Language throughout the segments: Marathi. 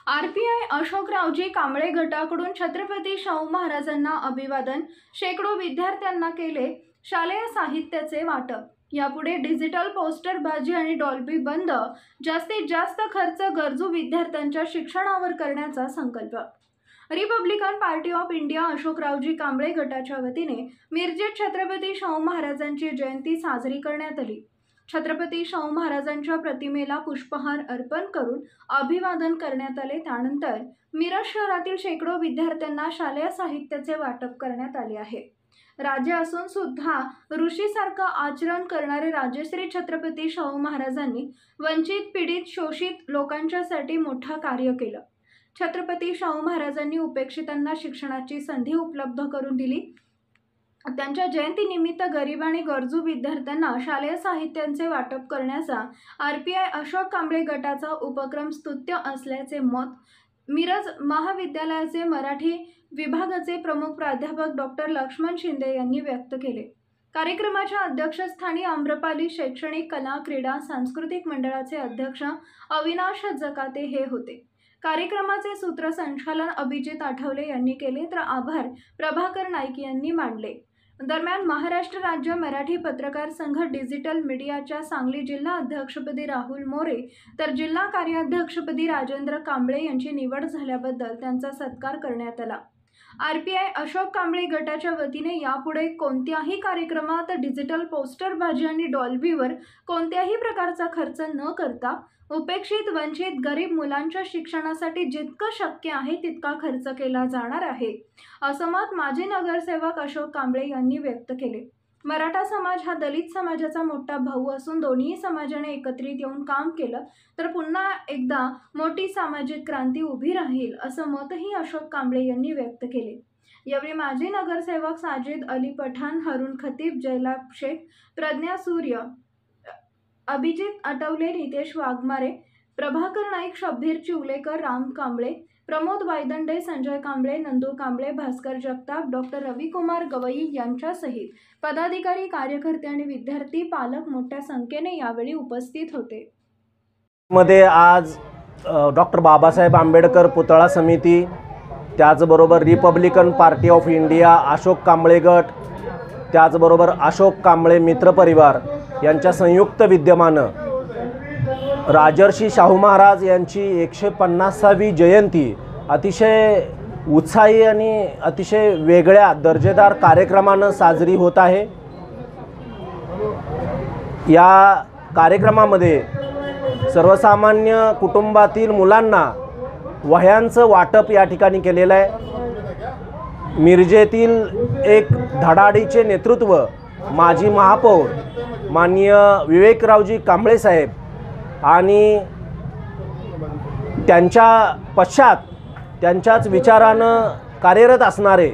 आरपीआय अशोकरावजी कांबळे गटाकडून छत्रपती शाहू महाराजांना अभिवादन। शेकडो विद्यार्थ्यांना केले शालेय साहित्याचे वाटप। यापुढे डिजिटल पोस्टरबाजी आणि डॉल्बी बंद। जास्तीत जास्त खर्च गरजू विद्यार्थ्यांच्या शिक्षणावर करण्याचा संकल्प। Republican party of India अशोकरावजी Kamble गटाच्या वतीने मिरजेत छत्रपती शाहू महाराजांची जयंती साजरी करण्यात आली। छत्रपती शाहू महाराजांच्या प्रतिमेला पुष्पहार अर्पण करून अभिवादन करण्यात आले। त्यानंतर मिरज शहरातील शेकडो विद्यार्थ्यांना शालेय साहित्याचे वाटप करण्यात आले आहे। राजे असून सुद्धा ऋषीसारखं आचरण करणारे राजश्री छत्रपती शाहू महाराजांनी वंचित, पीडित, शोषित लोकांच्यासाठी मोठं कार्य केलं। छत्रपती शाहू महाराजांनी उपेक्षितांना शिक्षणाची संधी उपलब्ध करून दिली। त्यांच्या जयंतीनिमित्त गरीब आणि गरजू विद्यार्थ्यांना शालेय साहित्यांचे वाटप करण्याचा आरपीआय अशोक कांबळे गटाचा उपक्रम स्तुत्य असल्याचे मत मिरज महाविद्यालयाचे मराठी विभागाचे प्रमुख प्राध्यापक डॉक्टर लक्ष्मण शिंदे यांनी व्यक्त केले। कार्यक्रमाच्या अध्यक्षस्थानी आम्रपाली शैक्षणिक कला क्रीडा सांस्कृतिक मंडळाचे अध्यक्ष अविनाश जकाते हे होते। कार्यक्रमाचे सूत्रसंचालन अभिजित आठवले यांनी केले तर आभार प्रभाकर नाईक यांनी मानले। दरम्यान महाराष्ट्र राज्य मराठी पत्रकार संघ डिजिटल मीडियाच्या सांगली जिल्हा अध्यक्षपदी राहुल मोरे तर जिल्हा कार्याध्यक्षपदी राजेंद्र कांबळे यांची निवड झाल्याबद्दल त्यांचा सत्कार करण्यात आला। आरपीआय अशोक कांबळे गटाच्या वतीने यापुढे कोणत्याही कार्यक्रमात डिजिटल पोस्टरबाजी आणि डॉल्बीवर कोणत्याही प्रकारचा खर्च न करता उपेक्षित, वंचित, गरीब मुलांच्या शिक्षणासाठी जितकं शक्य आहे तितका खर्च केला जाणार आहे, असं मत माजी नगरसेवक अशोक कांबळे यांनी व्यक्त केले। मराठा समाज हा दलित समाजाचा मोठा भाऊ असून दोन्ही समाजाने एकत्रित येऊन काम केलं तर पुन्हा एकदा मोठी सामाजिक क्रांती उभी राहील, असं मतही अशोक कांबळे यांनी व्यक्त केले। यावेळी माजी नगरसेवक साजिद अली पठाण, हरून खतीब, जयलाभ शेख, प्रज्ञा सूर्य, अभिजित आठवले, नितेश वाघमारे, प्रभाकर नाईक, शब्बीर चिवलेकर, राम कांबळे, प्रमोद वायदंडे, संजय कांबळे, नंदू कांबळे, भास्कर जगताप, डॉक्टर रविकुमार गवई यांच्यासहित पदाधिकारी, कार्यकर्ते आणि विद्यार्थी, पालक मोठ्या संख्येने यावेळी उपस्थित होते। मध्ये आज डॉक्टर बाबासाहेब आंबेडकर पुतळा समिती, त्याचबरोबर Republican party of India Ashok Kamble गट, त्याचबरोबर अशोक कांबळे मित्र परिवार यांच्या संयुक्त विद्यमानं राजर्षी शाहू महाराज यांची 150वी जयंती अतिशय उत्साही आणि अतिशय वेगळ्या दर्जेदार कार्यक्रमानं साजरी होत आहे। या कार्यक्रमामध्ये सर्वसामान्य कुटुंबातील मुलांना वह्यांचं वाटप या ठिकाणी केलेलं आहे। मिरजेतील एक धडाडीचे नेतृत्व माजी महापौर माननीय विवेकरावजी कांबळे साहेब आणि त्यांच्या पश्चात त्यांच्याच विचारानं कार्यरत असणारे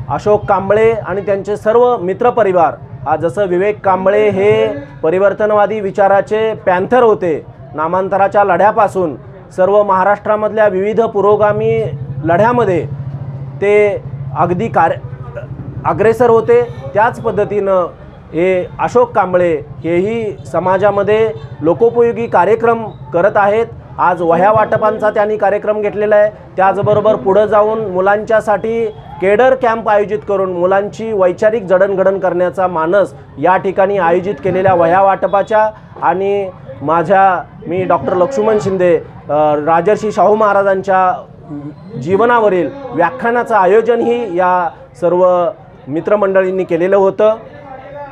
अशोक कांबळे आणि त्यांचे सर्व मित्रपरिवार, आज जसं विवेक कांबळे हे परिवर्तनवादी विचाराचे पॅन्थर होते, नामांतराच्या लढ्यापासून सर्व महाराष्ट्रामधल्या विविध पुरोगामी लढ्यामध्ये ते अगदी अग्रेसर होते, त्याच पद्धतीनं हे अशोक कांबळे हेही समाजामध्ये लोकोपयोगी कार्यक्रम करत आहेत। आज वह्या वाटपांचा त्यांनी कार्यक्रम घेतलेला आहे। त्याचबरोबर पुढे जाऊन मुलांच्यासाठी केडर कॅम्प आयोजित करून मुलांची वैचारिक जडणघडण करण्याचा मानस या ठिकाणी आयोजित केलेल्या वह्या वाटपाच्या आणि मी डॉक्टर लक्ष्मण शिंदे राजर्षी शाहू महाराजांच्या जीवनावरील व्याख्यानाचं आयोजनही या सर्व मित्रमंडळींनी केलेलं होतं।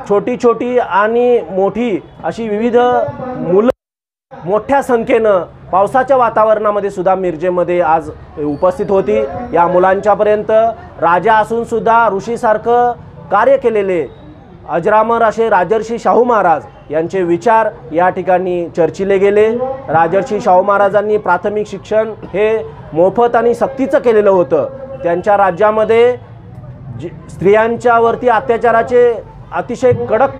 छोटी छोटी आणि मोठी अशी विविध मुलं मोठ्या संख्येनं पावसाच्या वातावरणामध्ये सुद्धा मिरजेमध्ये आज उपस्थित होती। या मुलांच्यापर्यंत राजा असून सुद्धा ऋषीसारखं कार्य केलेले अजरामर असे राजर्षी शाहू महाराज यांचे विचार या ठिकाणी चर्चिले गेले। राजर्षी शाहू महाराजांनी प्राथमिक शिक्षण हे मोफत आणि सक्तीचं केलेलं होतं। त्यांच्या राज्यामध्ये स्त्रियांच्यावरती अत्याचाराचे अतिशय कडक